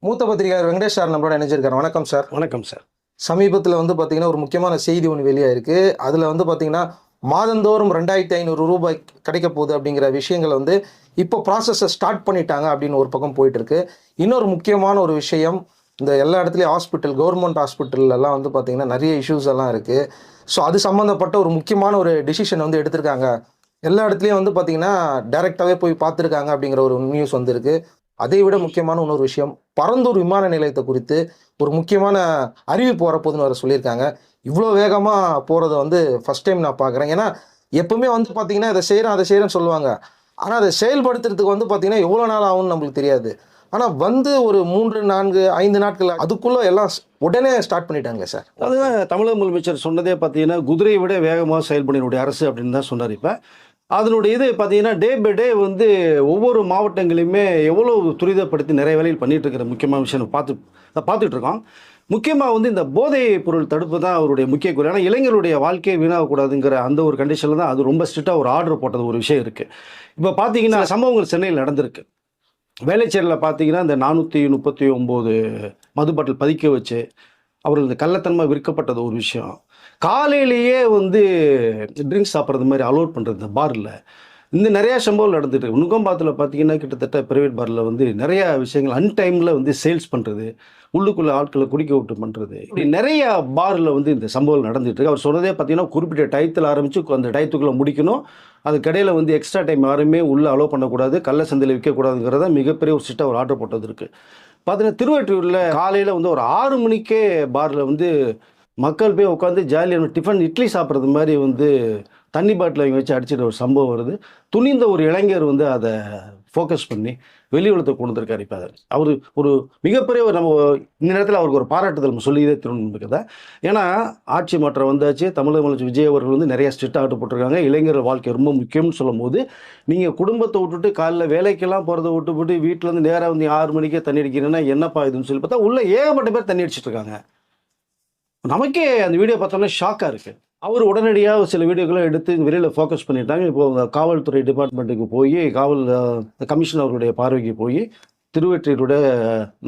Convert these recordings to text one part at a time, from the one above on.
மூத்த பத்திரிகையாளர் வெங்கடேஷ் சார் நம்மளோட இணைஞ்சிருக்காரு. வணக்கம் சார். வணக்கம் சார். சமீபத்தில் பார்த்தீங்கன்னா ஒரு முக்கியமான செய்தி ஒன்று வெளியாயிருக்கு. அதில் பார்த்தீங்கன்னா மாதந்தோறும் 2500 ரூபாய் கிடைக்க போகுது அப்படிங்கிற விஷயங்களை இப்போ ப்ராசஸை ஸ்டார்ட் பண்ணிட்டாங்க அப்படின்னு ஒரு பக்கம் போயிட்டு இருக்கு. இன்னொரு முக்கியமான ஒரு விஷயம், இந்த எல்லா இடத்துலையும் ஹாஸ்பிட்டல், கவர்மெண்ட் ஹாஸ்பிட்டல்லாம் பார்த்தீங்கன்னா நிறைய இஷ்யூஸ் எல்லாம் இருக்குது. ஸோ அது சம்மந்தப்பட்ட ஒரு முக்கியமான ஒரு டிசிஷன் எடுத்திருக்காங்க. எல்லா இடத்துலையும் பார்த்தீங்கன்னா டைரெக்டாகவே போய் பார்த்துருக்காங்க அப்படிங்கிற ஒரு நியூஸ் வந்திருக்கு. அதை விட முக்கியமான இன்னொரு விஷயம், பரந்தூர் விமான நிலையத்தை குறித்து ஒரு முக்கியமான அறிவிப்பு வரப்போகுதுன்னு வர சொல்லியிருக்காங்க. இவ்வளோ வேகமாக போகிறத ஃபஸ்ட் டைம் நான் பார்க்குறேன். ஏன்னா எப்பவுமே பார்த்தீங்கன்னா இதை செய்கிறேன் அதை செய்கிறேன்னு சொல்லுவாங்க. ஆனால் அதை செயல்படுத்துறதுக்கு பார்த்தீங்கன்னா எவ்வளோ நாள் ஆகும்னு நம்மளுக்கு தெரியாது. ஆனால் ஒரு 3, 4, 5 நாட்கள் அதுக்குள்ளே எல்லாம் உடனே ஸ்டார்ட் பண்ணிட்டாங்களே சார். அதுதான் தமிழக முதலமைச்சர் சொன்னதே பார்த்தீங்கன்னா குதிரையை விட வேகமாக செயல்படுடைய அரசு அப்படின்னு தான் சொன்னார். இப்போ அதனுடைய இது பார்த்தீங்கன்னா டே பை டே ஒவ்வொரு மாவட்டங்களையுமே எவ்வளோ துரிதப்படுத்தி நிறைய வேலைகள் பண்ணிகிட்டு இருக்கிற முக்கியமான விஷயம் பார்த்துட்டு இருக்கோம். முக்கியமாக இந்த போதை பொருள் தடுப்பு தான் அவருடைய முக்கிய குறி. ஆனால் இளைஞருடைய வாழ்க்கையை வீணாகக்கூடாதுங்கிற அந்த ஒரு கண்டிஷனில் தான் அது ரொம்ப ஸ்ட்ரிக்டாக ஒரு ஆர்டர் போட்டது ஒரு விஷயம் இருக்குது. இப்போ பார்த்தீங்கன்னா சம்பவங்கள் சென்னையில் நடந்திருக்கு. வேளச்சேரியில் பார்த்தீங்கன்னா இந்த 439 மது பாட்டில் பதிக்க வச்சு அவர்கள் இந்த கள்ளத்தனமாக விற்கப்பட்டது ஒரு விஷயம். காலையிலேயே ட்ரிங்க்ஸ் சாப்பிட்றது மாதிரி அலோட் பண்ணுறது இந்த பாரில் நிறையா சம்பவம் நடந்துட்டு இருக்கு. நுங்கம்பாத்தில் பார்த்தீங்கன்னா கிட்டத்தட்ட ப்ரைவேட் பாரில் நிறையா விஷயங்கள் அன்டைமில் சேல்ஸ் பண்ணுறது, உள்ளுக்குள்ளே ஆட்களை குடிக்க விட்டு பண்ணுறது, இப்படி நிறைய பாரில் இந்த சம்பவம் நடந்துட்டு இருக்கு. அவர் சொன்னதே பார்த்தீங்கன்னா குறிப்பிட்ட டயத்தில் ஆரம்பித்து அந்த டயத்துக்குள்ளே முடிக்கணும். அதுக்கடையில் எக்ஸ்ட்ரா டைம் யாருமே உள்ளே அலோவ் பண்ணக்கூடாது, கள்ள சந்தையில் விற்கக்கூடாதுங்கிறத மிகப்பெரிய ஒரு ஸ்ட்ரிக்டாக ஒரு ஆர்டர் போட்டது இருக்குது. பார்த்தீங்கன்னா திருவொற்றியூரில் காலையில் ஒரு 6 மணிக்கே பாரில் மக்கள் போய் உட்காந்து ஜாலியாக டிஃபன் இட்லி சாப்பிட்றது மாதிரி தண்ணி பாட்டில் அவங்க வச்சு அடிச்சிட்டு ஒரு சம்பவம் வருது. துணிந்த ஒரு இளைஞர் அதை ஃபோக்கஸ் பண்ணி வெளியுலகத்தை கொண்டு வந்திருக்காரு. இப்போ அவர் ஒரு மிகப்பெரிய ஒரு நம்ம இந்த நேரத்தில் அவருக்கு ஒரு பாராட்டுதல் நம்ம சொல்லியே திரும்ப. ஏன்னா ஆட்சி மாற்றம் வந்தாச்சு, தமிழக முதலமைச்சர் விஜய் அவர்கள் நிறைய ஸ்ட்ரிக்டாக ஆட்டு போட்டிருக்காங்க. இளைஞர் வாழ்க்கை ரொம்ப முக்கியம்னு சொல்லும் போது நீங்கள் குடும்பத்தை விட்டுட்டு காலைல வேலைக்கெல்லாம் போகிறத விட்டுவிட்டு வீட்டில் நேராக 6 மணிக்கே தண்ணி அடிக்கிறேன்னா என்னப்பா இதுன்னு சொல்லி பார்த்தா உள்ள ஏகப்பட்ட பேர் தண்ணி அடிச்சிட்டு இருக்காங்க. நமக்கே அந்த வீடியோ பார்த்தோம்னா ஷாக்காக இருக்குது. அவர் உடனடியாக சில வீடியோக்களை எடுத்து வெளியில் ஃபோக்கஸ் பண்ணிட்டாங்க. இப்போ காவல்துறை டிபார்ட்மெண்ட்டுக்கு போய் காவல் கமிஷனர் அவருடைய பார்வைக்கு போய் திருவொற்றியூரோட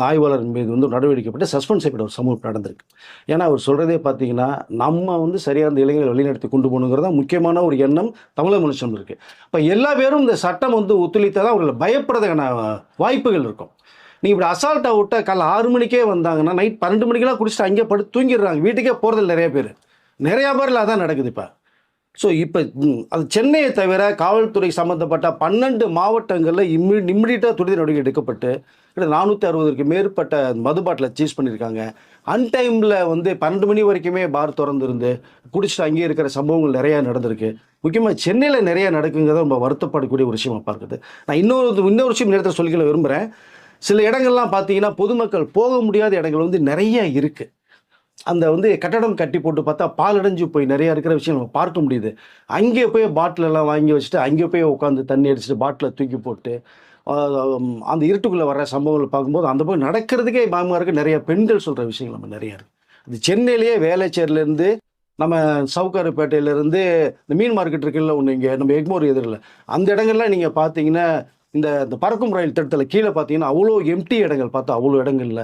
ஆய்வாளர் மீது நடவடிக்கைப்பட்டு சஸ்பெண்ட் செய்யப்பட்ட ஒரு சமூகம் நடந்திருக்கு. ஏன்னா அவர் சொல்கிறதே பார்த்தீங்கன்னா நம்ம சரியான இளைஞர்கள் வழிநடத்தி கொண்டு போகணுங்கிறதா முக்கியமான ஒரு எண்ணம் தமிழக மனுஷன் இருக்குது. இப்போ எல்லா பேரும் இந்த சட்டம் ஒத்துழைத்தால் அவர்களை பயப்படுறதுக்கான வாய்ப்புகள் இருக்கும். நீங்கள் இப்படி அசால்ட்டாக விட்டால் காலை 6 மணிக்கே வந்தாங்கன்னா நைட் 12 மணிக்கெல்லாம் குடிச்சிட்டு அங்கேயே படுத்து தூங்கிடுறாங்க. வீட்டுக்கே போகிறதில்ல நிறையா பேரில் அதான் நடக்குது இப்போ. ஸோ இப்போ அது சென்னையை தவிர காவல்துறை சம்மந்தப்பட்ட 12 மாவட்டங்களில் இம்மிடியட்டாக துரித நடவடிக்கை எடுக்கப்பட்டு 460க்கு மேற்பட்ட மது பாட்டிலை சீஸ் பண்ணியிருக்காங்க. அன்டைமில் 12 மணி வரைக்குமே பார் திறந்துருந்து குடிச்சிட்டு அங்கேயே இருக்கிற சம்பவங்கள் நிறையா நடந்திருக்கு. முக்கியமாக சென்னையில் நிறையா நடக்குங்கிறத ரொம்ப வருத்தப்படக்கூடிய ஒரு விஷயமா பார்க்குது. நான் இன்னொரு விஷயம் நேரத்தில் சொல்லிக்கல விரும்புகிறேன். சில இடங்கள்லாம் பார்த்தீங்கன்னா பொதுமக்கள் போக முடியாத இடங்கள் நிறைய இருக்குது. அந்த கட்டடம் கட்டி போட்டு பார்த்தா பாலடைஞ்சு போய் நிறையா இருக்கிற விஷயம் நம்ம பார்க்க முடியுது. அங்கே போய் பாட்டிலெல்லாம் வாங்கி வச்சுட்டு அங்கே போய் உட்காந்து தண்ணி அடிச்சுட்டு பாட்டிலை தூக்கி போட்டு அந்த இருட்டுக்குள்ளே வர்ற சம்பவங்கள் பார்க்கும்போது அந்த போய் நடக்கிறதுக்கே பயமாக இருக்குது. நிறைய பெண்கள் சொல்கிற விஷயங்கள் நம்ம நிறையா இருக்குது. அது சென்னையிலேயே வேளச்சேரிலேருந்து நம்ம சவுகார்பேட்டையிலேருந்து இந்த மீன் மார்க்கெட் இருக்குல்ல ஒன்று, இங்கே நம்ம எக்மோர் எதிரில் அந்த இடங்கள்லாம் நீங்கள் பார்த்தீங்கன்னா இந்த பறக்கும் ரயில் திட்டத்தில் கீழே பார்த்தீங்கன்னா அவ்வளோ எம்டி இடங்கள் பார்த்தா அவ்வளோ இடங்கள்ல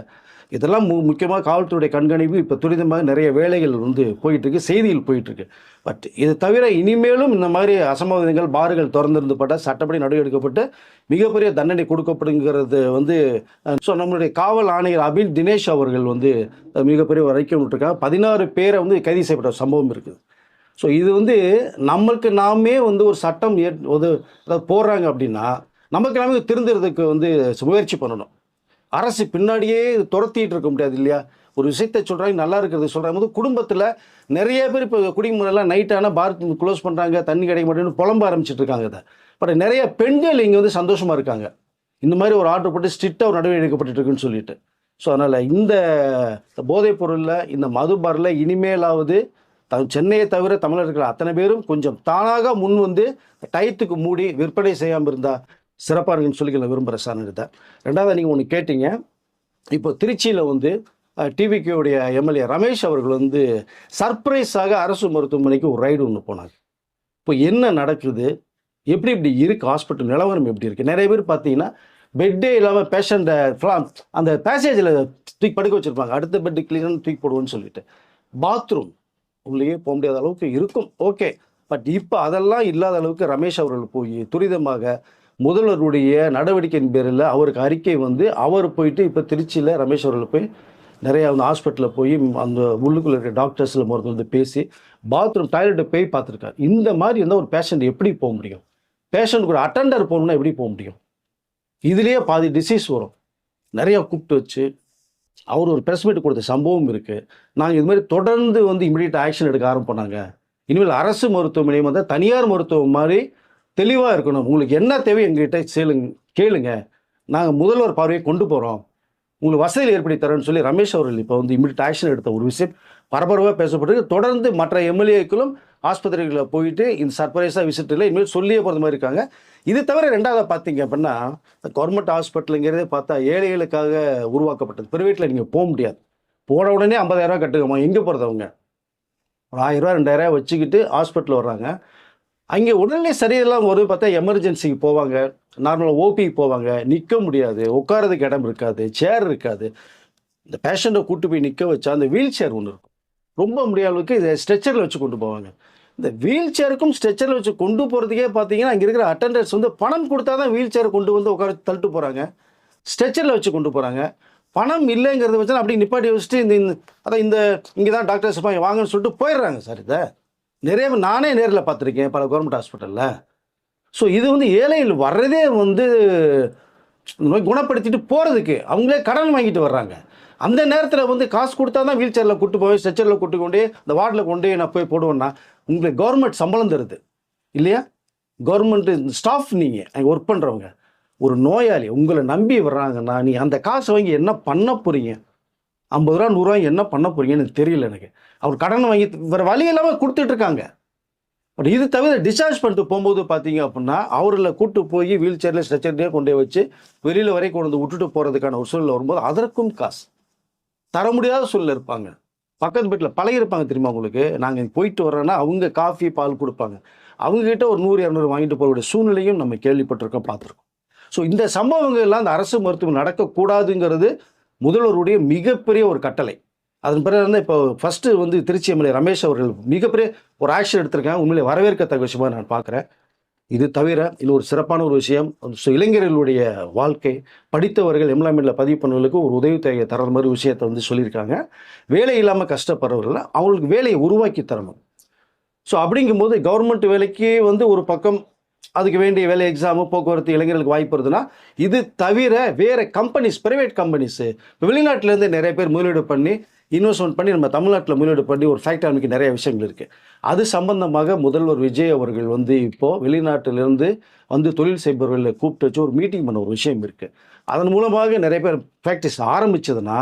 இதெல்லாம் முக்கியமாக காவல்துறை கண்காணிப்பு இப்போ துரிதமாக நிறைய வேலைகள் போயிட்டுருக்கு, செய்திகள் போயிட்டுருக்கு. பட் இது தவிர இனிமேலும் இந்த மாதிரி அசம்பாவிதங்கள் பார்கள் திறந்திருந்துப்பட்ட சட்டப்படி நடவடிக்கை எடுக்கப்பட்டு மிகப்பெரிய தண்டனை கொடுக்கப்படுங்கிறது ஸோ நம்மளுடைய காவல் ஆணையர் அபில் தினேஷ் அவர்கள் மிகப்பெரிய வரைக்கும் விட்டுருக்காங்க. 16 பேரை கைது செய்யப்பட்ட சம்பவம் இருக்குது. ஸோ இது நம்மளுக்கு நாமே ஒரு சட்டம் போடுறாங்க அப்படின்னா நமக்கு நாமே திருந்துறதுக்கு முயற்சி பண்ணணும். அரசு பின்னாடியே துரத்திட்டு இருக்க முடியாது இல்லையா? ஒரு விஷயத்தை சொல்கிறாங்க, நல்லா இருக்கிறது சொல்கிறாங்க போது குடும்பத்தில் நிறைய பேர் இப்போ குடிமுறையெல்லாம் நைட்டான பார் க்ளோஸ் பண்ணுறாங்க, தண்ணி கிடைக்க மாட்டேன்னு புலம்ப ஆரம்பிச்சிட்டு இருக்காங்க. இதை பட் நிறைய பெண்கள் இங்கே சந்தோஷமாக இருக்காங்க. இந்த மாதிரி ஒரு ஆர்டர் போட்டு ஸ்ட்ரிக்டாக ஒரு நடவடிக்கை எடுக்கப்பட்டு இருக்குன்னு சொல்லிட்டு. ஸோ அதனால் இந்த போதைப் பொருளில் இந்த மது பாரில் இனிமேலாவது சென்னையை தவிர தமிழர்கள் அத்தனை பேரும் கொஞ்சம் தானாக முன் டயத்துக்கு மூடி விற்பனை செய்யாமல் இருந்தால் சிறப்பாக இருக்குன்னு சொல்லி விரும்புகிற சார். ரெண்டாவது நீங்கள் ஒன்று கேட்டீங்க. இப்போ திருச்சியில் டிவிகேவுடைய எம்எல்ஏ ரமேஷ் அவர்கள் சர்ப்ரைஸாக அரசு மருத்துவமனைக்கு ஒரு ரைடு ஒன்று போனாங்க. இப்போ என்ன நடக்குது, எப்படி இப்படி இருக்குது, ஹாஸ்பிட்டல் நிலவரம் எப்படி இருக்குது, நிறைய பேர் பார்த்தீங்கன்னா பெட்டே இல்லாமல் பேஷண்ட்டை அந்த பேசேஜில் தூக்கி படுக்க வச்சுருப்பாங்க, அடுத்த பெட்டு கிளீனாக தூக்கி போடுவோன்னு சொல்லிட்டு. பாத்ரூம் உள்ளேயே போக முடியாத அளவுக்கு இருக்கும், ஓகே. பட் இப்போ அதெல்லாம் இல்லாத அளவுக்கு ரமேஷ் அவர்கள் போய் துரிதமாக முதல்வருடைய நடவடிக்கையின் பேரில் அவருக்கு அறிக்கை வந்து அவர் போயிட்டு இப்போ திருச்சியில் ரமேஷ் அவர்கள் போய் நிறையா வந்து ஹாஸ்பிட்டலில் போய் அந்த உள்ளுக்குள்ள இருக்க டாக்டர்ஸில் மொத்தம் வந்து பேசி பாத்ரூம் டாய்லெட்டை போய் பார்த்துருக்காரு. இந்த மாதிரி இருந்தால் ஒரு பேஷண்ட் எப்படி போக முடியும்? பேஷண்ட் கூட அட்டெண்டர் போகணுன்னா எப்படி போக முடியும்? இதுலேயே பாதி டிசீஸ் வரும். நிறையா கூப்பிட்டு வச்சு அவர் ஒரு ப்ரெஸ் மீட் கொடுத்த சம்பவம் இருக்குது. நாங்கள் இது மாதிரி தொடர்ந்து வந்து இமீடியட் ஆக்ஷன் எடுக்க ஆரம்பிப்போனாங்க. இனிமேல் அரசு மருத்துவமனையும் வந்து தனியார் மருத்துவம் மாதிரி தெளிவாக இருக்கணும். உங்களுக்கு என்ன தேவை எங்ககிட்ட கேளுங்க, நாங்கள் முதல்வர் பார்வையை கொண்டு போகிறோம், உங்களுக்கு வசதியில் ஏற்படுத்தி தரோன்னு சொல்லி ரமேஷ் அவர்கள் இப்போ வந்து இமீடியட் ஆக்ஷன் எடுத்த ஒரு விஷயம் பரபரப்பாக பேசப்பட்டு தொடர்ந்து மற்ற எம்எல்ஏக்களும் ஆஸ்பத்திரிகளில் போயிட்டு இந்த சர்ப்ரைஸாக விசிட்டில் இனிமேல் சொல்லியே போகிற மாதிரி இருக்காங்க. இது தவிர ரெண்டாவது பார்த்தீங்க அப்படின்னா கவர்மெண்ட் ஹாஸ்பிட்டலுங்கிறதே பார்த்தா ஏழைகளுக்காக உருவாக்கப்பட்டது. ப்ரைவேட்டில் நீங்கள் போக முடியாது. போன உடனே 50,000 கட்டுக்கமா, எங்கே போகிறதவங்க ஒரு 1000 2,000 வச்சுக்கிட்டு ஹாஸ்பிட்டல் வர்றாங்க. அங்கே உடனே சரியில்லாமல் ஒரு பார்த்தா எமர்ஜென்சிக்கு போவாங்க, நார்மலாக ஓபிக்கு போவாங்க, நிற்க முடியாது, உட்காரதுக்கு இடம் இருக்காது, சேர் இருக்காது. இந்த பேஷண்ட்டை கூட்டு போய் நிற்க வச்சா அந்த வீல் சேர் ஒன்று இருக்கும், ரொம்ப முடியாத அளவுக்கு இதை ஸ்ட்ரெச்சரில் வச்சு கொண்டு போவாங்க. இந்த வீல் சேருக்கும் ஸ்ட்ரெச்சரில் வச்சு கொண்டு போகிறதுக்கே பார்த்தீங்கன்னா அங்கே இருக்கிற அட்டெண்டர்ஸ் வந்து பணம் கொடுத்தா தான் வீல் சேரை கொண்டு வந்து உட்கார தள்ளிட்டு போகிறாங்க, ஸ்ட்ரெச்சரில் வச்சு கொண்டு போகிறாங்க. பணம் இல்லைங்கிறத வச்சு அப்படி நிப்பாட்டி வச்சுட்டு அதான் இங்கே தான் டாக்டர்ஸ் இருப்பாங்க வாங்கன்னு சொல்லிட்டு போயிடுறாங்க சார். இதை நிறைய நானே நேரில் பார்த்துருக்கேன் பல கவர்மெண்ட் ஹாஸ்பிட்டலில். ஸோ இது வந்து ஏழைகள் வர்றதே வந்து நோய் குணப்படுத்திட்டு போகிறதுக்கு அவங்களே கடன் வாங்கிட்டு வர்றாங்க. அந்த நேரத்தில் வந்து காசு கொடுத்தா தான் வீல் சேரில் கூட்டு போய் ஸ்ட்ரெச்சரில் கூட்டு கொண்டே இந்த வார்டில் கொண்டு நான் போய் போடுவேன்னா உங்களுக்கு கவர்மெண்ட் சம்பளம் தருது இல்லையா? கவர்மெண்ட்டு ஸ்டாஃப் நீங்கள் அங்கே ஒர்க் பண்ணுறவங்க ஒரு நோயாளி உங்களை நம்பி வர்றாங்கன்னா நீ அந்த காசை வாங்கி என்ன பண்ண போகிறீங்க? 50 ரூபா 100 ரூபாய் என்ன பண்ண போகிறீங்கன்னு எனக்கு தெரியல. எனக்கு அவர் கடன் வாங்கி வேறு வழி இல்லாமல் கொடுத்துட்ருக்காங்க. பட் இது தவிர டிஸ்சார்ஜ் பண்ணிட்டு போகும்போது பார்த்தீங்க அப்படின்னா அவர்களை கூட்டு போய் வீல் சேரில் ஸ்ட்ரெச்சர்லேயே கொண்டு வச்சு வெளியில் வரை கொண்டு வந்து விட்டுட்டு போகிறதுக்கான ஒரு சூழ்நிலை வரும்போது அதற்கும் காசு தர முடியாத சூழ்நிலை இருப்பாங்க. பக்கத்து வீட்டில் பழகிருப்பாங்க தெரியுமா உங்களுக்கு, நாங்கள் போயிட்டு வர்றோன்னா அவங்க காஃபி பால் கொடுப்பாங்க, அவங்ககிட்ட ஒரு 100-200 வாங்கிட்டு போகக்கூடிய சூழ்நிலையும் நம்ம கேள்விப்பட்டிருக்கோம், பார்த்துருக்கோம். ஸோ இந்த சம்பவங்கள் எல்லாம் அந்த அரசு மருத்துவம் நடக்கக்கூடாதுங்கிறது முதல்வருடைய மிகப்பெரிய ஒரு கட்டளை. அதன் பிறகு வந்து இப்போ ஃபஸ்ட்டு வந்து திருச்சி எம்எல்ஏ ரமேஷ் அவர்கள் மிகப்பெரிய ஒரு ஆக்ஷன் எடுத்திருக்காங்க. உண்மையிலே வரவேற்கத்தக்க விஷயமாக நான் பார்க்குறேன். இது தவிர இன்னும் ஒரு சிறப்பான ஒரு விஷயம், இளைஞர்களுடைய வாழ்க்கை படித்தவர்கள் எம்ப்ளாய்மெண்ட்டில் பதிவு பண்ணுவதற்கு ஒரு உதவித்தொகை தர மாதிரி விஷயத்தை வந்து சொல்லியிருக்காங்க. வேலை இல்லாமல் கஷ்டப்படுறவர்கள் அவங்களுக்கு வேலையை உருவாக்கி தரணும். ஸோ அப்படிங்கும்போது கவர்மெண்ட் வேலைக்கு வந்து ஒரு பக்கம் அதுக்கு வேண்டிய வேலை எக்ஸாமு போக்குவரத்து இளைஞர்களுக்கு வாய்ப்பு வருதுன்னா இது தவிர வேறு கம்பெனிஸ் ப்ரைவேட் கம்பெனிஸு வெளிநாட்டிலேருந்து நிறைய பேர் முதலீடு பண்ணி இன்வெஸ்ட்மெண்ட் பண்ணி நம்ம தமிழ்நாட்டில் முதலீடு பண்ணி ஒரு ஃபேக்டரி அமைக்க நிறைய விஷயங்கள் இருக்குது. அது சம்பந்தமாக முதல்வர் விஜய் அவர்கள் வந்து இப்போது வெளிநாட்டிலிருந்து வந்து தொழில் செய்பவர்களை கூப்பிட்டு வச்சு ஒரு மீட்டிங் பண்ண ஒரு விஷயம் இருக்குது. அதன் மூலமாக நிறைய பேர் ஃபேக்டரிஸ் ஆரம்பித்ததுன்னா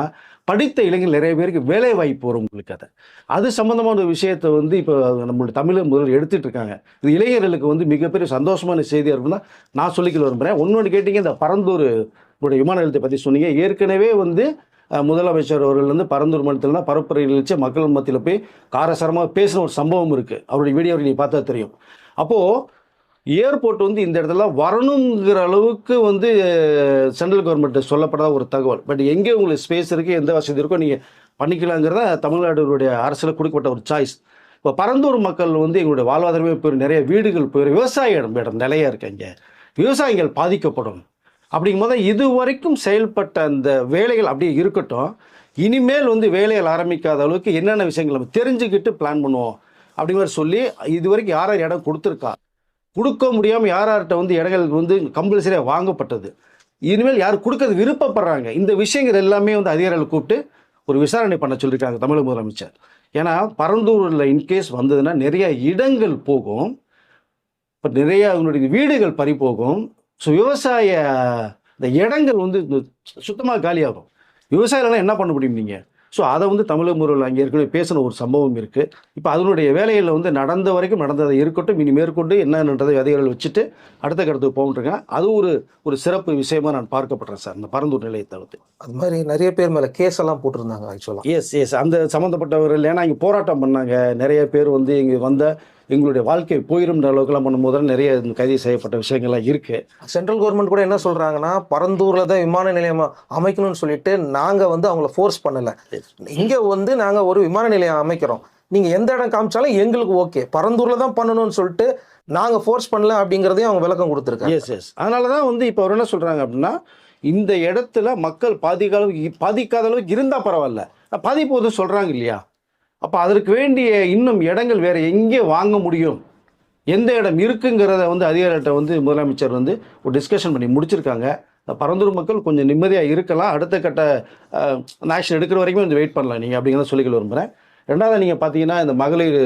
படித்த இளைஞர்கள் நிறைய பேருக்கு வேலை வாய்ப்பு வரும் உங்களுக்கு. அது சம்மந்தமான ஒரு விஷயத்தை வந்து இப்போ நம்மளுடைய தமிழக முதல்வர் எடுத்துகிட்டு இருக்காங்க. இது இளைஞர்களுக்கு வந்து மிகப்பெரிய சந்தோஷமான செய்தியாக இருக்கும் தான் நான் சொல்லிக்கல விரும்புகிறேன். ஒன்று கேட்டிங்க, இந்த பரந்தூர் விமான நிலையத்தை பற்றி சொன்னீங்க. ஏற்கனவே வந்து முதலமைச்சர் அவர்கள் வந்து பரந்தூர் மாநிலத்தில் தான் பரப்புரை நிகழ்ச்சி மக்கள் மத்தியில் போய் காரசாரமாக பேசின ஒரு சம்பவம் இருக்குது. அவருடைய வீடியோ நீங்கள் பார்த்தா தெரியும். அப்போது ஏர்போர்ட் வந்து இந்த இடத்துல வரணுங்கிற அளவுக்கு வந்து சென்ட்ரல் கவர்மெண்ட் சொல்லப்படாத ஒரு தகவல். பட் எங்கே உங்களுக்கு ஸ்பேஸ் இருக்குது, எந்த வசதி இருக்கோ நீங்கள் பண்ணிக்கலாங்கிறத தமிழ்நாடுடைய அரசில் கொடுக்கப்பட்ட ஒரு சாய்ஸ். இப்போ பரந்தூர் மக்கள் வந்து எங்களுடைய வாழ்வாதாரமே போய் நிறைய வீடுகள் போய் விவசாய இடம் நிறையா இருக்குது, இங்கே விவசாயிகள் பாதிக்கப்படும். அப்படிங்கும்போது இது வரைக்கும் செயல்பட்ட அந்த வேலைகள் அப்படியே இருக்கட்டும், இனிமேல் வந்து வேலைகள் ஆரம்பிக்காத அளவுக்கு என்னென்ன விஷயங்கள் நம்ம தெரிஞ்சுக்கிட்டு பிளான் பண்ணுவோம் அப்படிங்கிற சொல்லி இது வரைக்கும் யார் யார் இடம் கொடுத்துருக்கா, கொடுக்க முடியாமல் யார் யார்கிட்ட வந்து இடங்கள் வந்து கம்பல்சரியாக வாங்கப்பட்டது, இனிமேல் யார் கொடுக்கறது விருப்பப்படுறாங்க, இந்த விஷயங்கள் எல்லாமே வந்து அதிகாரிகளை கூப்பிட்டு ஒரு விசாரணை பண்ண சொல்லியிருக்காங்க தமிழக முதலமைச்சர். ஏன்னா பரந்தூரில் இன்கேஸ் வந்ததுன்னா நிறைய இடங்கள் போகும், பட் நிறைய அவங்களுடைய வீடுகள் பறி போகும். ஸோ விவசாய இந்த இடங்கள் வந்து சுத்தமாக காலியாகும். விவசாயிகள்லாம் என்ன பண்ண முடியும் நீங்கள்? ஸோ அதை வந்து தமிழக முதல்வர் அங்கே ஏற்கனவே பேசின ஒரு சம்பவம் இருக்குது. இப்போ அதனுடைய வேலைகளில் வந்து நடந்த வரைக்கும் நடந்ததை இருக்கட்டும், இனி மேற்கொண்டு என்னன்றதை அதிகாரிகள் வச்சுட்டு அடுத்த கருத்துக்கு போகிட்டுருங்க. அது ஒரு சிறப்பு விஷயமா நான் பார்க்கப்படுறேன் சார், இந்த பரந்தூர் நிலையத்தை வந்து. அது மாதிரி நிறைய பேர் மேலே கேஸ் எல்லாம் போட்டிருந்தாங்க ஆக்சுவலாக. எஸ் அந்த சம்மந்தப்பட்டவர்கள் ஏன்னா இங்கே போராட்டம் பண்ணாங்க. நிறைய பேர் வந்து இங்கே வந்த எங்களுடைய வாழ்க்கை போயிரும்ன்ற அளவுக்குலாம் பண்ணும்போது தான் நிறைய கைது செய்யப்பட்ட விஷயங்கள்லாம் இருக்குது. சென்ட்ரல் கவர்மெண்ட் கூட என்ன சொல்றாங்கன்னா, பரந்தூர்ல தான் விமான நிலையம் அமைக்கணும்னு சொல்லிட்டு நாங்க வந்து அவங்கள ஃபோர்ஸ் பண்ணல. இங்க வந்து நாங்க ஒரு விமான நிலையம் அமைக்கிறோம், நீங்க எந்த இடம் காமிச்சாலும் எங்களுக்கு ஓகே, பரந்தூர்ல தான் பண்ணணும்னு சொல்லிட்டு நாங்க ஃபோர்ஸ் பண்ணல அப்படிங்கிறதையும் அவங்க விளக்கம் கொடுத்துருக்காங்க. எஸ். அதனால தான் வந்து இப்போ அவர் என்ன சொல்றாங்க அப்படின்னா, இந்த இடத்துல மக்கள் பாதிக்காத அளவுக்கு இருந்தா பரவாயில்ல, பாதிப்பு வந்து சொல்றாங்க இல்லையா? அப்போ அதற்கு வேண்டிய இன்னும் இடங்கள் வேற எங்கே வாங்க முடியும், எந்த இடம் இருக்குங்கிறத வந்து அதிகாரிகிட்ட வந்து முதலமைச்சர் வந்து ஒரு டிஸ்கஷன் பண்ணி முடிச்சிருக்காங்க. பரந்தூர் மக்கள் கொஞ்சம் நிம்மதியாக இருக்கலாம், அடுத்த கட்ட அந்த ஆக்ஷன் எடுக்கிற வரைக்கும் கொஞ்சம் வெயிட் பண்ணலாம் நீங்கள் அப்படிங்கிறத சொல்லிக்க விரும்புகிறேன். ரெண்டாவது நீங்கள் பார்த்தீங்கன்னா இந்த மகளிர்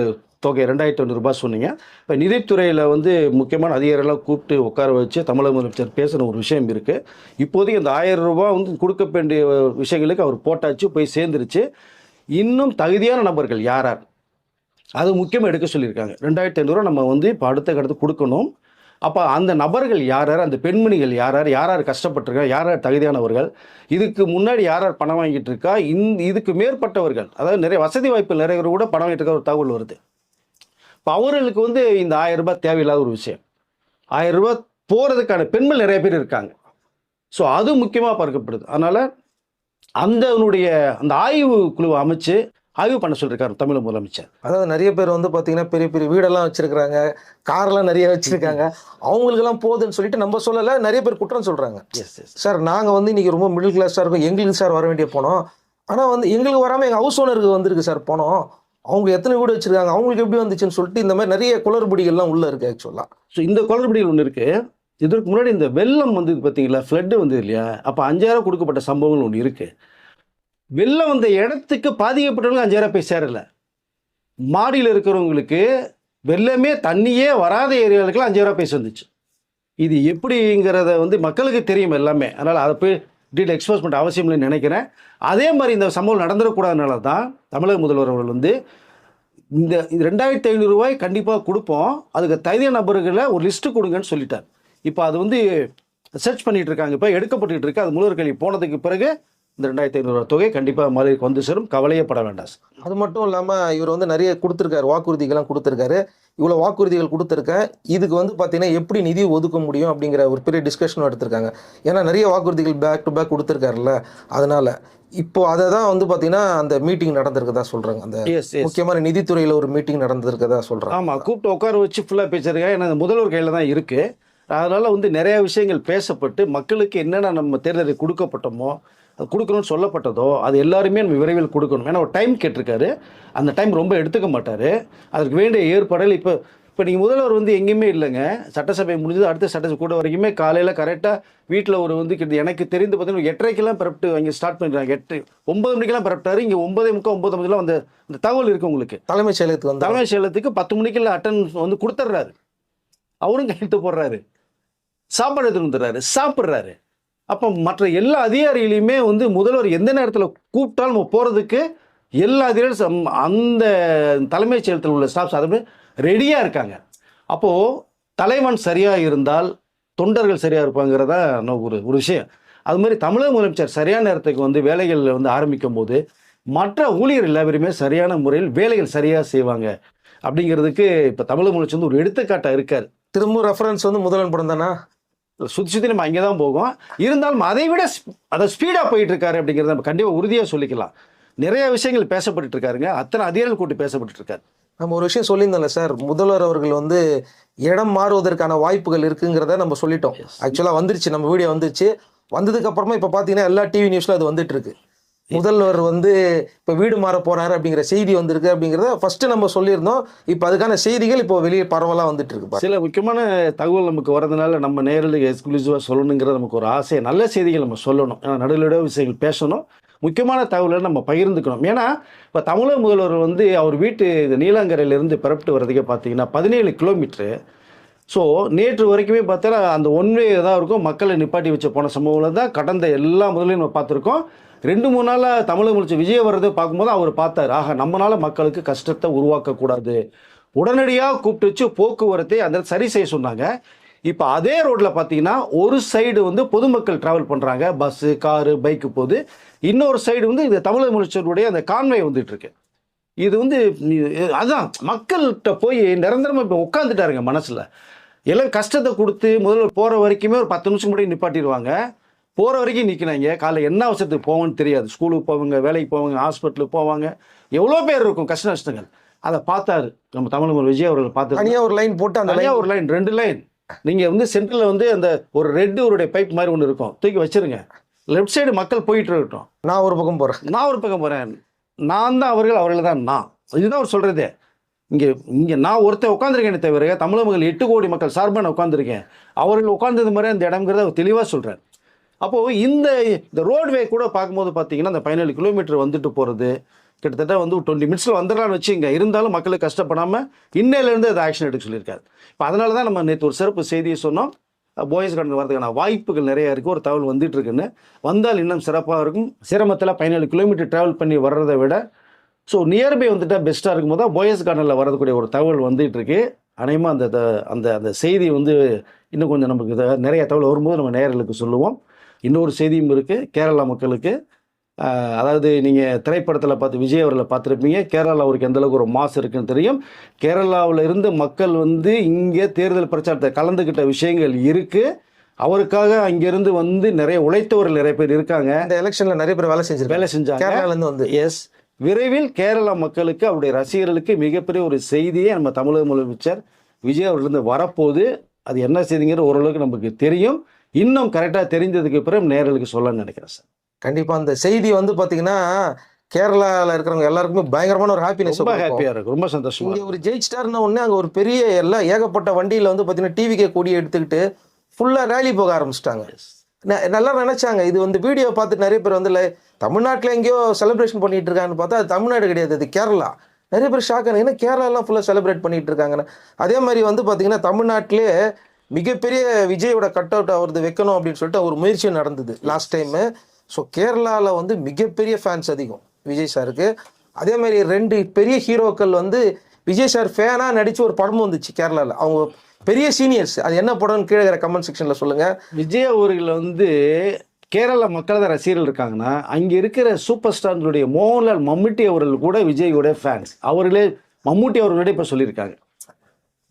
தொகை 2500 ரூபாய் சொன்னீங்க. இப்போ நிதித்துறையில் வந்து முக்கியமான அதிகாரிகளாக கூப்பிட்டு உட்கார வச்சு தமிழக முதலமைச்சர் பேசுகிற ஒரு விஷயம் இருக்குது. இப்போதைக்கு இந்த 1000 ரூபாய் வந்து கொடுக்க வேண்டிய விஷயங்களுக்கு அவர் போட்டாச்சு, போய் சேர்ந்துருச்சு. இன்னும் தகுதியான நபர்கள் யார் யார் அது முக்கியமாக எடுக்க சொல்லியிருக்காங்க. 2500 ரூபா நம்ம வந்து இப்போ அடுத்த கடத்து கொடுக்கணும். அப்போ அந்த நபர்கள் யார் யார், அந்த பெண்மணிகள் யார் யார், யார் யார் கஷ்டப்பட்டிருக்காங்க, யார் யார் தகுதியானவர்கள், இதுக்கு முன்னாடி யார் யார் பணம் வாங்கிட்டு இருக்கா, இதுக்கு மேற்பட்டவர்கள், அதாவது நிறைய வசதி வாய்ப்பு நிறைய கூட பணம் வாங்கிட்டு இருக்க ஒரு தகவல் வருது. இப்போ அவர்களுக்கு வந்து இந்த 1000 ரூபாய் தேவையில்லாத ஒரு விஷயம். 1000 ரூபாய் போகிறதுக்கான பெண்கள் நிறைய பேர் இருக்காங்க. ஸோ அது முக்கியமாக பார்க்கப்படுது. அதனால் அந்த ஆய்வு குழுவை அமைச்சு ஆய்வு பண்ண சொல்லியிருக்காரு தமிழக முதலமைச்சர். அதாவது நிறைய பேர் வந்து பார்த்தீங்கன்னா பெரிய பெரிய வீடெல்லாம் வச்சிருக்காங்க, கார்லாம் நிறைய வச்சிருக்காங்க, அவங்களுக்கெல்லாம் போகுதுன்னு சொல்லிட்டு நம்ம சொல்லலை, நிறைய பேர் குற்றம் சொல்கிறாங்க. சார் நாங்கள் வந்து இன்றைக்கி ரொம்ப மிடில் கிளாஸாக இருக்கோம், எங்களுக்கு சார் வர வேண்டிய போனோம், ஆனால் வந்து எங்களுக்கு வராமல் எங்கள் ஹவுஸ் ஓனருக்கு வந்திருக்கு சார் போனோம், அவங்க எத்தனை வீடு வச்சிருக்காங்க, அவங்களுக்கு எப்படி வந்துச்சுன்னு சொல்லிட்டு இந்த மாதிரி நிறைய குளறுபடிகள்லாம் உள்ளே இருக்குது ஆக்சுவலாக. ஸோ இந்த குளறுபடிகள் ஒன்று இருக்குது. இதற்கு முன்னாடி இந்த வெள்ளம் வந்து பார்த்தீங்களா, ஃப்ளட்டு வந்து இல்லையா, அப்போ 5000 கொடுக்கப்பட்ட சம்பவங்கள் ஒன்று இருக்குது. வெள்ளம் வந்த இடத்துக்கு பாதிக்கப்பட்டவங்களுக்கு 5000 போய் சேரலை. மாடியில் இருக்கிறவங்களுக்கு வெள்ளமே தண்ணியே வராத ஏரியாவுக்குலாம் 5000 போய் வந்துச்சு. இது எப்படிங்கிறத வந்து மக்களுக்கு தெரியும் எல்லாமே. அதனால் அதை போய் டீட்டெயில் எக்ஸ்போஸ் பண்ணுற அவசியம் இல்லைன்னு நினைக்கிறேன். அதே மாதிரி இந்த சம்பவம் நடந்துடக்கூடாதுனால தான் தமிழக முதல்வர் அவர்கள் வந்து இந்த 2500 ரூபாய் கண்டிப்பாக கொடுப்போம், அதுக்கு தகுதியான நபர்களை ஒரு லிஸ்ட்டு கொடுங்கன்னு சொல்லிட்டார். இப்போ அது வந்து சர்ச் பண்ணிகிட்டு இருக்காங்க, இப்போ எடுக்கப்பட்டு இருக்கு. அது முதல்வர் கல்வி போனதுக்கு பிறகு இந்த 2500 ரூபாய் தொகை கண்டிப்பாக மகளிருக்கு வந்து சேரும், கவலையப்பட வேண்டாம். அது மட்டும் இல்லாமல் இவர் வந்து நிறைய கொடுத்துருக்காரு, வாக்குறுதிகள்லாம் கொடுத்துருக்காரு. இவ்வளோ வாக்குறுதிகள் கொடுத்துருக்கேன், இதுக்கு வந்து பார்த்தீங்கன்னா எப்படி நிதி ஒதுக்க முடியும் அப்படிங்கிற ஒரு பெரிய டிஸ்கஷனும் எடுத்திருக்காங்க. ஏன்னா நிறைய வாக்குறுதிகள் பேக் டு பேக் கொடுத்துருக்காருல்ல, அதனால் இப்போ அதை தான் வந்து பார்த்தீங்கன்னா அந்த மீட்டிங் நடந்திருக்கதா சொல்கிறாங்க. அந்த முக்கியமான நிதித்துறையில் ஒரு மீட்டிங் நடந்திருக்கதா சொல்கிறாங்க. ஆமாம், கூப்பிட்டு உட்கார வச்சு ஃபுல்லாக பேசுறதுக்காக. ஏன்னா அந்த முதல்வர் கையில் தான் இருக்குது. அதனால் வந்து நிறைய விஷயங்கள் பேசப்பட்டு மக்களுக்கு என்னென்ன நம்ம தேர்தலில் கொடுக்கப்பட்டோமோ, அது கொடுக்கணும்னு சொல்லப்பட்டதோ அது எல்லாருமே நம்ம விரைவில் கொடுக்கணும். ஏன்னா ஒரு டைம் கேட்டிருக்காரு, அந்த டைம் ரொம்ப எடுத்துக்க மாட்டார். அதற்கு வேண்டிய ஏற்பாடுகள் இப்போ நீங்கள் முதல்வர் வந்து எங்கேயுமே இல்லைங்க. சட்டசபை முடிஞ்சது, அடுத்த சட்டசபை கூட வரைக்குமே காலையில் கரெக்டாக வீட்டில் ஒரு வந்து எனக்கு தெரிந்து பார்த்தீங்கன்னா 8:30க்கெல்லாம் பிறப்பிட்டு இங்கே ஸ்டார்ட் பண்ணிடுறாங்க. 9 மணிக்கெல்லாம் பிறப்பிட்டாரு. இங்கே 9:45 9:50 வந்து அந்த தகவல் இருக்குது உங்களுக்கு. தலைமைச் செயலகத்துக்கு வந்து தலைமைச் செயலகத்துக்கு 10 மணிக்கெல்லாம் அட்டன்ஸ் வந்து கொடுத்துட்றாரு. அவரும் கையெழுத்து போடுறாரு, சாப்பாடு எடுத்துட்டு வந்துடுறாரு, சாப்பிட்றாரு. அப்போ மற்ற எல்லா அதிகாரிகளையுமே வந்து முதல்வர் எந்த நேரத்தில் கூப்பிட்டாலும் நம்ம போகிறதுக்கு எல்லா அதிகாரிகளும் அந்த தலைமைச் செயலகத்தில் உள்ள ஸ்டாஃப்ஸ் அதுமே ரெடியாக இருக்காங்க. அப்போது தலைவன் சரியாக இருந்தால் தொண்டர்கள் சரியாக இருப்பாங்கிறதா ஒரு விஷயம். அது மாதிரி தமிழக முதலமைச்சர் சரியான நேரத்துக்கு வந்து வேலைகள் வந்து ஆரம்பிக்கும் போது மற்ற ஊழியர் எல்லாருமே சரியான முறையில் வேலைகள் சரியாக செய்வாங்க அப்படிங்கிறதுக்கு இப்போ தமிழக முதலமைச்சர் வந்து ஒரு எடுத்துக்காட்டாக இருக்கார். திரும்ப ரெஃபரன்ஸ் வந்து முதல்வன் படம் தானே, சுற்றி நம்ம அங்கே தான் போகும். இருந்தாலும் அதை விட அதை ஸ்பீடாக போயிட்டு இருக்காரு அப்படிங்கிறத நம்ம கண்டிப்பாக உறுதியாக சொல்லிக்கலாம். நிறைய விஷயங்கள் பேசப்பட்டு இருக்காருங்க, அத்தனை அதிகாரிகள் கூட்டி பேசப்பட்டு இருக்காரு. நம்ம ஒரு விஷயம் சொல்லியிருந்தோம்ல சார், முதல்வர் அவர்கள் வந்து இடம் மாறுவதற்கான வாய்ப்புகள் இருக்குங்கிறத நம்ம சொல்லிட்டோம். ஆக்சுவலாக வந்துருச்சு, நம்ம வீடியோ வந்துருச்சு. வந்ததுக்கு அப்புறமா இப்போ பார்த்தீங்கன்னா எல்லா டிவி நியூஸில் அது வந்துட்டு இருக்கு. முதல்வர் வந்து இப்போ வீடு மாற போறாரு அப்படிங்கிற செய்தி வந்திருக்கு அப்படிங்கிறத ஃபர்ஸ்ட் நம்ம சொல்லியிருந்தோம். இப்போ அதுக்கான செய்திகள் இப்போ வெளியே பரவலாக வந்துட்டு இருக்கு. சில முக்கியமான தகவல் நமக்கு வரதுனால நம்ம நேரில் எக்ஸ்க்ளூசிவாக சொல்லணுங்கிற நமக்கு ஒரு ஆசை. நல்ல செய்திகள் நம்ம சொல்லணும், நடுநிலையோட விஷயங்கள் பேசணும், முக்கியமான தகவலை நம்ம பகிர்ந்துக்கணும். ஏன்னா இப்போ தமிழக முதல்வர் வந்து அவர் வீட்டு நீலாங்கரையிலேருந்து பிறப்பிட்டு வர்றதுக்கே பார்த்தீங்கன்னா 17 கிலோமீட்டரு. ஸோ நேற்று வரைக்குமே பார்த்தா அந்த ஒன்வே தான் இருக்கும், மக்களை நிப்பாட்டி வச்சு போன சம்பவங்களை தான் கடந்த எல்லா முதலையும் நம்ம பார்த்துருக்கோம். 2-3 நாளாக தமிழக முதலமைச்சர் விஜய் வர்றதை பார்க்கும்போது அவர் பார்த்தார், ஆக நம்மளால மக்களுக்கு கஷ்டத்தை உருவாக்கக்கூடாது, உடனடியாக கூப்பிட்டு வச்சு போக்குவரத்தை அந்த சரி செய்ய சொன்னாங்க. இப்போ அதே ரோட்டில் பார்த்தீங்கன்னா ஒரு சைடு வந்து பொதுமக்கள் ட்ராவல் பண்ணுறாங்க, பஸ்ஸு காரு பைக்கு போகுது, இன்னொரு சைடு வந்து இந்த தமிழக முதலமைச்சருடைய அந்த கான்வே வந்துட்டு இருக்கு. இது வந்து அதான் மக்கள்கிட்ட போய் நிரந்தரமாக இப்போ உட்காந்துட்டாருங்க மனசில். எல்லாம் கஷ்டத்தை கொடுத்து முதல்ல போகிற வரைக்குமே ஒரு 10 நிமிஷம் முன்னாடி நிப்பாட்டிடுவாங்க. போகிற வரைக்கும் நிற்கிறாங்க. காலை என்ன அவசரத்துக்கு போவோன்னு தெரியாது. ஸ்கூலுக்கு போவாங்க, வேலைக்கு போவாங்க, ஹாஸ்பிட்டலுக்கு போவாங்க. எவ்வளோ பேர் இருக்கும் கஷ்ட நஷ்டங்கள். அதை பார்த்தாரு நம்ம தமிழ் முதல்வர் விஜய் அவர்கள் பார்த்து தனியாக ஒரு லைன் போட்டு அந்த தனியாக ஒரு லைன் 2 லைன் நீங்கள் வந்து சென்டரில் வந்து அந்த ஒரு ரெட்டு ஒரு பைப் மாதிரி ஒன்று இருக்கும், தூக்கி வச்சிருங்க. லெஃப்ட் சைடு மக்கள் போயிட்டு இருக்கட்டும், நான் ஒரு பக்கம் போகிறேன், நான் ஒரு பக்கம் போகிறேன். நான் தான் அவர்கள், அவர்கள் தான் நான். இதுதான் அவர் சொல்கிறதே. இங்கே நான் ஒருத்தர் உட்காந்துருக்கேனே தவிர தமிழக மக்கள் 8 கோடி மக்கள் சார்பாக நான் உட்காந்துருக்கேன். அவர்கள் உட்காந்தது மாதிரி அந்த இடம்ங்கிறத அவர் தெளிவாக சொல்கிறார். அப்போது இந்த ரோட்வே கூட பார்க்கும்போது பார்த்தீங்கன்னா அந்த 17 கிலோமீட்டர் வந்துட்டு போகிறது கிட்டத்தட்ட வந்து 20 மினிட்ஸில் வந்துடலான்னு வச்சுங்க. இருந்தாலும் மக்களுக்கு கஷ்டப்படாமல் இன்னையிலேருந்து அதை ஆக்ஷன் எடுக்க சொல்லியிருக்காரு. இப்போ அதனால தான் நம்ம நேற்று ஒரு சிறப்பு செய்தியை சொன்னோம். போயஸ் கார்டன் வரதுக்கான வாய்ப்புகள் நிறையா இருக்குது. ஒரு தகவல் வந்துட்டு இருக்குன்னு, வந்தால் இன்னும் சிறப்பாக இருக்கும். சிரமத்தில் 17 கிலோமீட்டர் ட்ராவல் பண்ணி வர்றதை விட நியர்பை வந்துட்டால் பெஸ்ட்டாக இருக்கும்போது தான் போயஸ் கார்டனில் வரதுக்கூடிய ஒரு தகவல் வந்துட்டு இருக்கு. அநேகமாக அந்த செய்தி வந்து இன்னும் கொஞ்சம் நமக்கு நிறைய தகவல் வரும்போது நம்ம நேயர்களுக்கு சொல்லுவோம். இன்னொரு செய்தியும் இருக்குது கேரளா மக்களுக்கு. அதாவது நீங்கள் திரைப்படத்தில் பார்த்து விஜய் அவர்களை பார்த்துருப்பீங்க. கேரளாவில் அவருக்கு எந்தளவுக்கு ஒரு மாசு இருக்குன்னு தெரியும். கேரளாவில் இருந்து மக்கள் வந்து இங்கே தேர்தல் பிரச்சாரத்தை கலந்துக்கிட்ட விஷயங்கள் இருக்குது. அவருக்காக அங்கேருந்து வந்து நிறைய உழைத்தவர்கள் நிறைய பேர் இருக்காங்க. இந்த எலெக்ஷனில் நிறைய பேர் வேலை செஞ்சாங்க கேரளாலேருந்து வந்து. எஸ், விரைவில் கேரளா மக்களுக்கு அவருடைய ரசிகர்களுக்கு மிகப்பெரிய ஒரு செய்தியை நம்ம தமிழக முதலமைச்சர் விஜய் அவர்களிருந்து வரப்போகுது. அது என்ன செய்திங்கிற ஓரளவுக்கு நமக்கு தெரியும். இன்னும் கரெக்டாக தெரிஞ்சதுக்கு பிறகு நேயர்களுக்கு சொல்லணும்னு நினைக்கிறேன் சார். கண்டிப்பாக அந்த செய்தி வந்து பார்த்தீங்கன்னா கேரளாவில் இருக்கிறவங்க எல்லாருக்குமே பயங்கரமான ஒரு ஹாப்பினஸ், ரொம்ப ஹாப்பியாக இருக்கும், ரொம்ப சந்தோஷம். இங்கே ஒரு ஜெயிச்சிட்டாருன்னா ஒன்று அங்கே ஒரு பெரிய எல்லாம் ஏகப்பட்ட வண்டியில் வந்து பார்த்தீங்கன்னா டிவிக்கே கொடி எடுத்துக்கிட்டு ஃபுல்லாக ரேலி போக ஆரம்பிச்சிட்டாங்க. நல்லா நினச்சாங்க. இது வந்து வீடியோ பார்த்துட்டு நிறைய பேர் வந்து தமிழ்நாட்டில் எங்கேயோ செலிப்ரேஷன் பண்ணிட்டு இருக்காங்கன்னு பார்த்தா அது தமிழ்நாடு கிடையாது, அது கேரளா. நிறைய பேர் ஷாக் ஆனாங்க, ஏன்னா கேரளாலாம் ஃபுல்லாக செலிப்ரேட் பண்ணிட்டு இருக்காங்கன்னு. அதே மாதிரி வந்து பார்த்தீங்கன்னா தமிழ்நாட்டிலே மிகப்பெரிய விஜயோட கட் அவுட் அவரது வைக்கணும் அப்படின்னு சொல்லிட்டு ஒரு முயற்சி நடந்தது லாஸ்ட் டைமு. ஸோ கேரளாவில் வந்து மிகப்பெரிய ஃபேன்ஸ் அதிகம் விஜய் சாருக்கு. அதே மாதிரி 2 பெரிய ஹீரோக்கள் வந்து விஜய் சார் ஃபேனாக நடித்து ஒரு படமும் வந்துச்சு கேரளாவில். அவங்க பெரிய சீனியர்ஸ். அது என்ன படம்னு கீழே இருக்கிற கமெண்ட் செக்ஷனில் சொல்லுங்கள். விஜய் அவர்கள் வந்து கேரளா மக்கள் தான் ரசிகர்கள் இருக்காங்கன்னா, அங்கே இருக்கிற சூப்பர் ஸ்டார்களுடைய மோகன்லால் மம்முட்டி அவர்கள் கூட விஜயோட ஃபேன்ஸ். அவர்களே மம்முட்டி அவர்களோட இப்போ சொல்லியிருக்காங்க,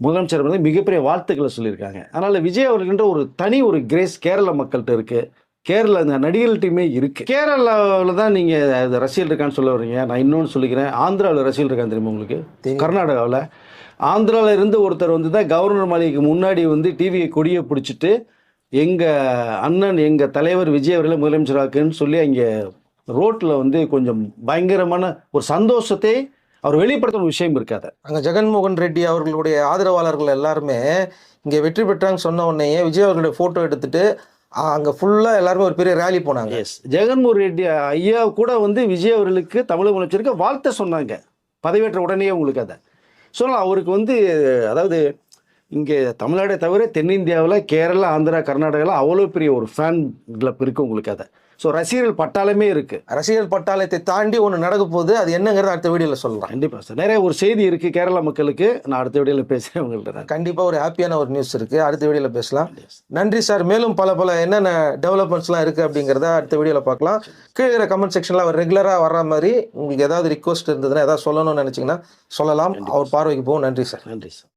முதலமைச்சர் வந்து மிகப்பெரிய வாழ்த்துக்களை சொல்லியிருக்காங்க. அதனால் விஜய் அவர்கள்ன்ற ஒரு தனி ஒரு கிரேஸ் கேரளா மக்கள்கிட்ட இருக்குது. கேரளா இந்த நடிகர்கள் டீமே இருக்குது. கேரளாவில் தான் நீங்கள் ரசிகல் இருக்கான்னு சொல்ல வர்றீங்க. நான் இன்னொன்று சொல்லிக்கிறேன், ஆந்திராவில் ரசிகல் இருக்கான்னு தெரியுமா உங்களுக்கு? கர்நாடகாவில் ஆந்திராவில் இருந்து ஒருத்தர் வந்து தான் கவர்னர் மாளிகைக்கு முன்னாடி வந்து டிவியை கொடியை பிடிச்சிட்டு எங்கள் அண்ணன் எங்கள் தலைவர் விஜய் அவர்களை முதலமைச்சராக்குன்னு சொல்லி அங்கே ரோட்டில் வந்து கொஞ்சம் பயங்கரமான ஒரு சந்தோஷத்தை அவர் வெளிப்படுத்துகிற விஷயம் இருக்காது. அங்கே ஜெகன்மோகன் ரெட்டி அவர்களுடைய ஆதரவாளர்கள் எல்லாருமே இங்கே வெற்றி பெற்றாங்க சொன்ன உடனே விஜய் அவர்களுடைய ஃபோட்டோ எடுத்துட்டு அங்கே ஃபுல்லாக எல்லாருமே ஒரு பெரிய ரேலி போனாங்க. எஸ், ஜெகன்மோகன் ரெட்டி ஐயா கூட வந்து விஜய் அவர்களுக்கு தமிழக முதலமைச்சருக்கு வாழ்த்த சொன்னாங்க பதவியேற்ற உடனே. உங்களுக்கு அதை சொல்லலாம். அவருக்கு வந்து அதாவது இங்கே தமிழ்நாடை தவிர தென்னிந்தியாவில் கேரளா, ஆந்திரா, கர்நாடகாவில் அவ்வளோ பெரிய ஒரு ஃபேன் கிளப் இருக்குது உங்களுக்கு. அதை ரசிகர்கள் பட்டாளமே இருக்குது. ரசிகர்கள் பட்டாளத்தை தாண்டி ஒன்று நடக்க போகுது. அது என்னங்கிறத அடுத்த வீடியோவில் சொல்லலாம். கண்டிப்பாக சார், நிறைய ஒரு செய்தி இருக்குது கேரளா மக்களுக்கு. நான் அடுத்த வீடியோவில் பேசுகிறேன் உங்கள்கிட்ட. கண்டிப்பாக ஒரு ஹாப்பியான ஒரு நியூஸ் இருக்குது, அடுத்த வீடியோவில் பேசலாம். நன்றி சார். மேலும் பல என்னென்ன டெவலப்மெண்ட்ஸ்லாம் இருக்குது அப்படிங்கிறத அடுத்த வீடியோவில் பார்க்கலாம். கீழே கமெண்ட் செக்ஷனில் அவர் ரெகுலராக வர்ற மாதிரி உங்களுக்கு ஏதாவது ரிக்வஸ்ட் இருந்ததுன்னா ஏதாவது சொல்லணும்னு நினச்சிங்கன்னா சொல்லலாம். அவர் பார்வைக்கு போகும். நன்றி சார். நன்றி சார்.